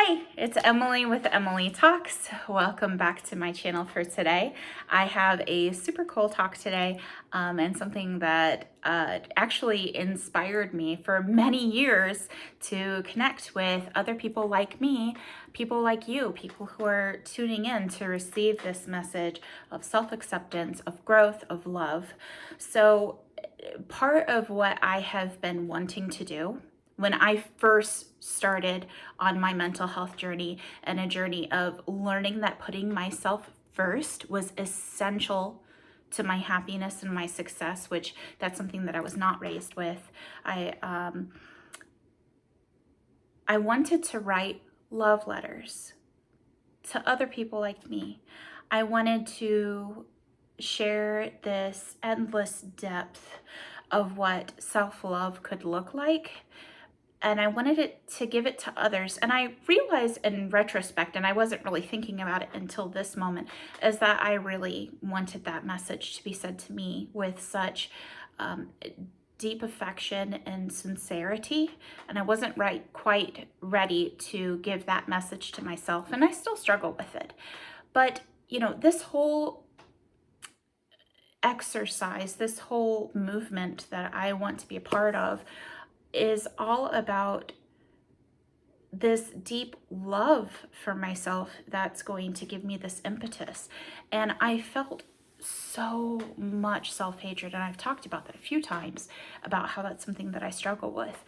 Hi, it's Emily with Emily Talks. Welcome back to my channel for today. I have a super cool talk today and something that actually inspired me for many years to connect with other people like me, people like you, people who are tuning in to receive this message of self-acceptance, of growth, of love. So part of what I have been wanting to do when I first started on my mental health journey and a journey of learning that putting myself first was essential to my happiness and my success, which that's something that I was not raised with. I wanted to write love letters to other people like me. I wanted to share this endless depth of what self-love could look like, and I wanted it to give it to others. And I realized in retrospect, and I wasn't really thinking about it until this moment, is that I really wanted that message to be said to me with such deep affection and sincerity. And I wasn't quite ready to give that message to myself, and I still struggle with it. But this whole exercise, this whole movement that I want to be a part of is all about this deep love for myself that's going to give me this impetus. And I felt so much self-hatred, and I've talked about that a few times about how that's something that I struggle with.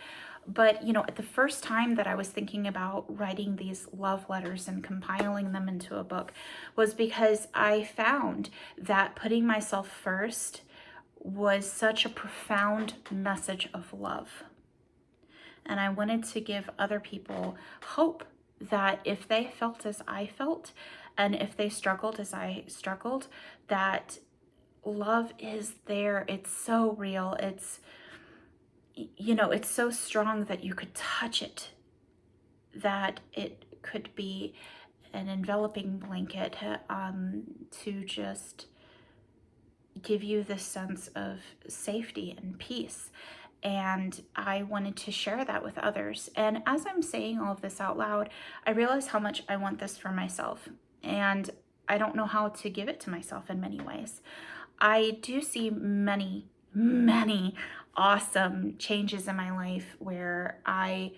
But at the first time that I was thinking about writing these love letters and compiling them into a book was because I found that putting myself first was such a profound message of love. And I wanted to give other people hope that if they felt as I felt, and if they struggled as I struggled, that love is there. It's so real. It's so strong that you could touch it, that it could be an enveloping blanket to just give you this sense of safety and peace. And I wanted to share that with others. And as I'm saying all of this out loud, I realize how much I want this for myself. And I don't know how to give it to myself in many ways. I do see many, many awesome changes in my life where I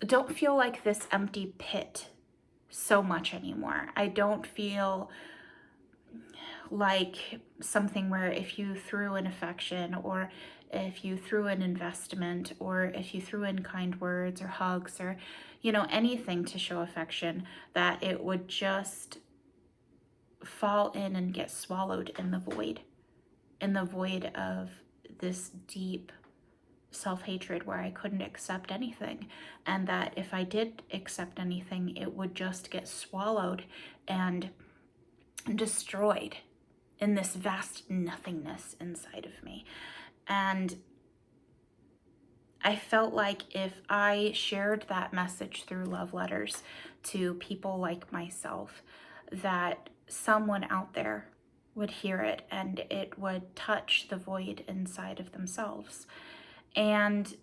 don't feel like this empty pit so much anymore. I don't feel like something where if you threw in affection, or if you threw in investment, or if you threw in kind words or hugs, or anything to show affection, that it would just fall in and get swallowed in the void of this deep self-hatred where I couldn't accept anything, and that if I did accept anything, it would just get swallowed and destroyed in this vast nothingness inside of me. And I felt like if I shared that message through love letters to people like myself, that someone out there would hear it and it would touch the void inside of themselves. And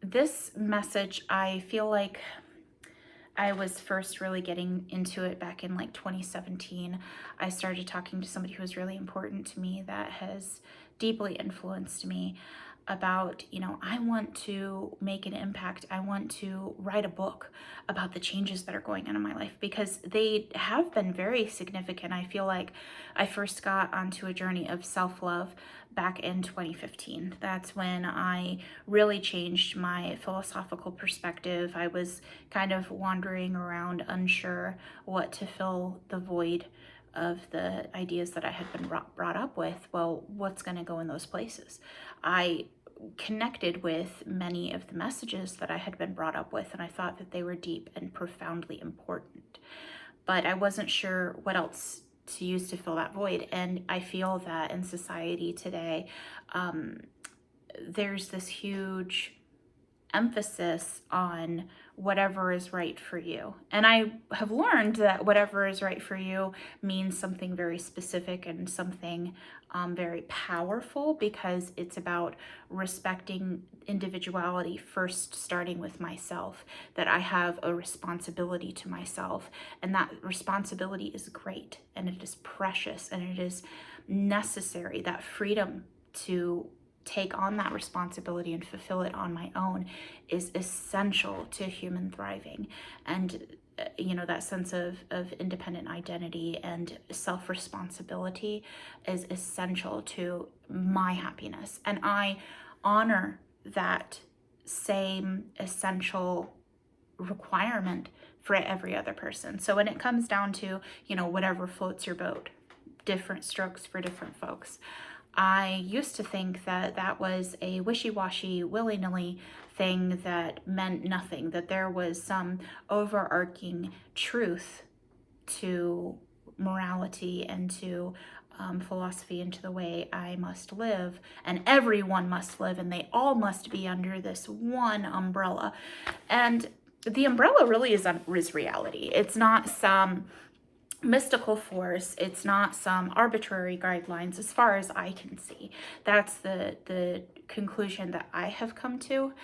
this message, I feel like I was first really getting into it back in like 2017. I started talking to somebody who was really important to me, that has deeply influenced me, about, I want to make an impact. I want to write a book about the changes that are going on in my life, because they have been very significant. I feel like I first got onto a journey of self-love back in 2015. That's when I really changed my philosophical perspective. I was kind of wandering around, unsure what to fill the void of the ideas that I had been brought up with. Well, what's going to go in those places? I connected with many of the messages that I had been brought up with, and I thought that they were deep and profoundly important. But I wasn't sure what else to use to fill that void. And I feel that in society today, there's this huge emphasis on whatever is right for you. And I have learned that whatever is right for you means something very specific and something very powerful, because it's about respecting individuality first, starting with myself, that I have a responsibility to myself. And that responsibility is great, and it is precious, and it is necessary. That freedom to take on that responsibility and fulfill it on my own is essential to human thriving. And that sense of independent identity and self-responsibility is essential to my happiness. And I honor that same essential requirement for every other person. So when it comes down to, whatever floats your boat, different strokes for different folks. I used to think that that was a wishy-washy, willy-nilly thing that meant nothing, that there was some overarching truth to morality and to philosophy and to the way I must live, and everyone must live, and they all must be under this one umbrella. And the umbrella really is reality. It's not some mystical force. It's not some arbitrary guidelines, as far as I can see. That's the conclusion that I have come to.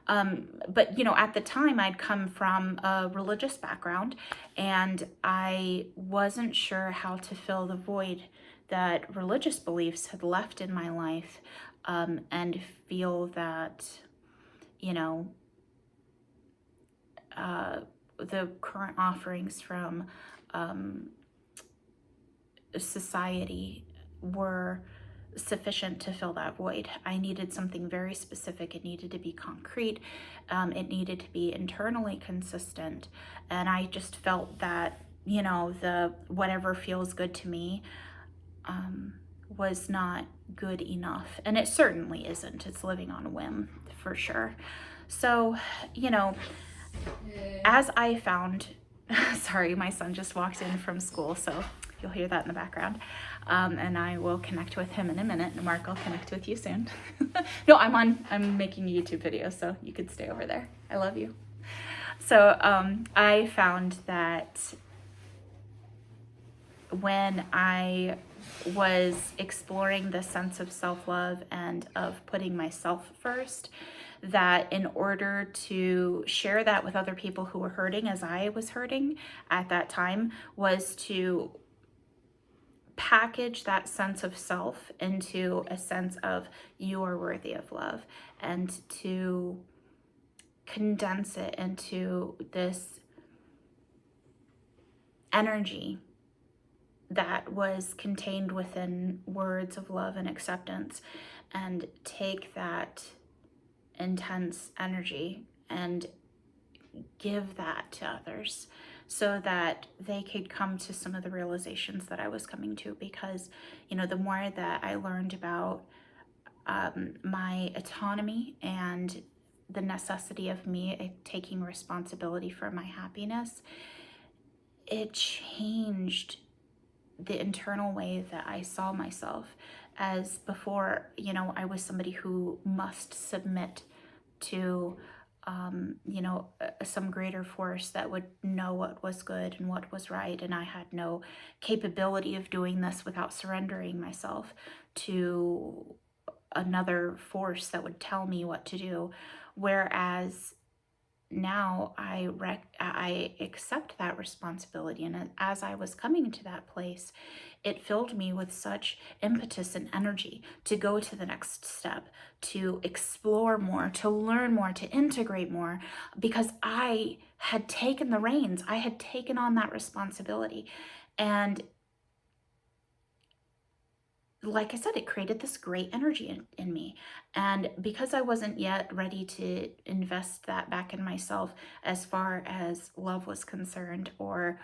But at the time, I'd come from a religious background, and I wasn't sure how to fill the void that religious beliefs had left in my life, and feel that the current offerings from society were sufficient to fill that void. I needed something very specific. It needed to be concrete. It needed to be internally consistent. And I just felt that, the whatever feels good to me was not good enough. And it certainly isn't. It's living on a whim, for sure. So, as I found, sorry, my son just walked in from school, so you'll hear that in the background. And I will connect with him in a minute. And Mark, I'll connect with you soon. No, I'm making a YouTube video, so you could stay over there. I love you. So I found that when I was exploring the sense of self-love and of putting myself first, that in order to share that with other people who were hurting as I was hurting at that time, was to package that sense of self into a sense of you are worthy of love, and to condense it into this energy that was contained within words of love and acceptance, and take that intense energy and give that to others, so that they could come to some of the realizations that I was coming to. Because, the more that I learned about my autonomy and the necessity of me taking responsibility for my happiness, it changed the internal way that I saw myself. As before, I was somebody who must submit to some greater force that would know what was good and what was right, and I had no capability of doing this without surrendering myself to another force that would tell me what to do. Whereas now I accept that responsibility, and as I was coming to that place, it filled me with such impetus and energy to go to the next step, to explore more, to learn more, to integrate more, because I had taken the reins. I had taken on that responsibility. And like I said, it created this great energy in me. And because I wasn't yet ready to invest that back in myself, as far as love was concerned, or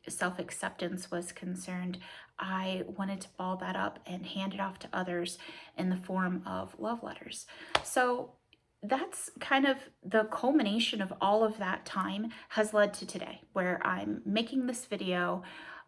self-acceptance was concerned, I wanted to ball that up and hand it off to others in the form of love letters. So that's kind of the culmination of all of that time has led to today, where I'm making this video,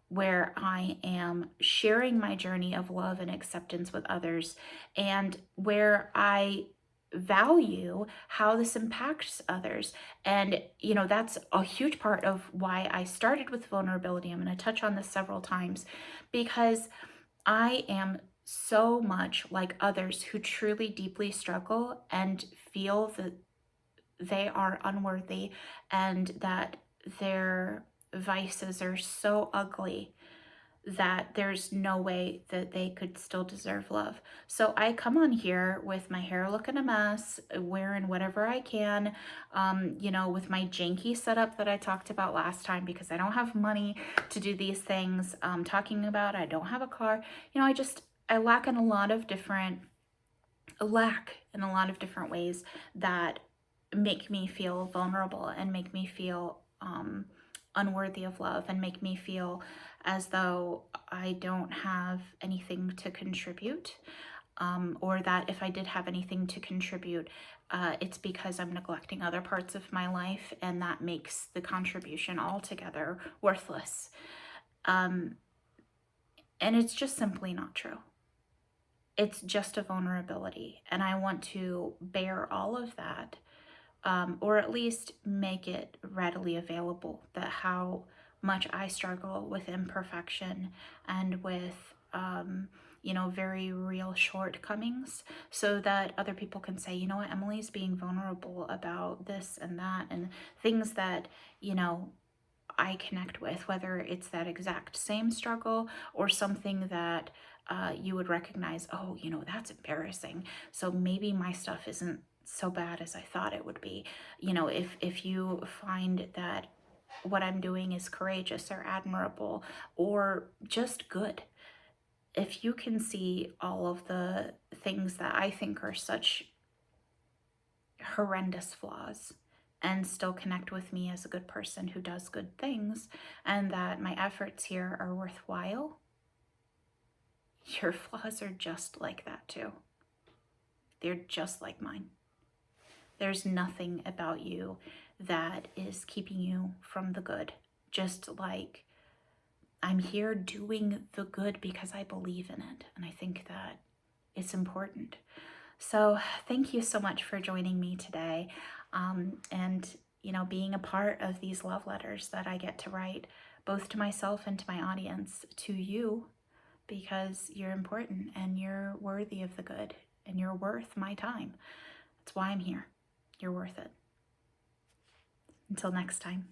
where I am sharing my journey of love and acceptance with others, and where I value how this impacts others. And, you know, that's a huge part of why I started with vulnerability. I'm going to touch on this several times because I am so much like others who truly deeply struggle and feel that they are unworthy and that their vices are so ugly that there's no way that they could still deserve love. So I come on here with my hair looking a mess, wearing whatever I can, you know, with my janky setup that I talked about last time because I don't have money to do these things. Talking about I don't have a car. You know, I lack in a lot of different ways that make me feel vulnerable and make me feel unworthy of love and make me feel as though I don't have anything to contribute, or that if I did have anything to contribute, it's because I'm neglecting other parts of my life, and that makes the contribution altogether worthless. Um, and it's just simply not true. It's just a vulnerability, and I want to bear all of that, or at least make it readily available, that how much I struggle with imperfection and with, you know, very real shortcomings, so that other people can say, you know what, Emily's being vulnerable about this and that, and things that, you know, I connect with, whether it's that exact same struggle or something that you would recognize, oh, you know, that's embarrassing. So maybe my stuff isn't so bad as I thought it would be. You know, if you find that what I'm doing is courageous or admirable or just good, if you can see all of the things that I think are such horrendous flaws and still connect with me as a good person who does good things, and that my efforts here are worthwhile, your flaws are just like that too. They're just like mine. There's nothing about you that is keeping you from the good. Just like I'm here doing the good because I believe in it, and I think that it's important. So thank you so much for joining me today, and, you know, being a part of these love letters that I get to write both to myself and to my audience, to you, because you're important and you're worthy of the good and you're worth my time. That's why I'm here. You're worth it. Until next time.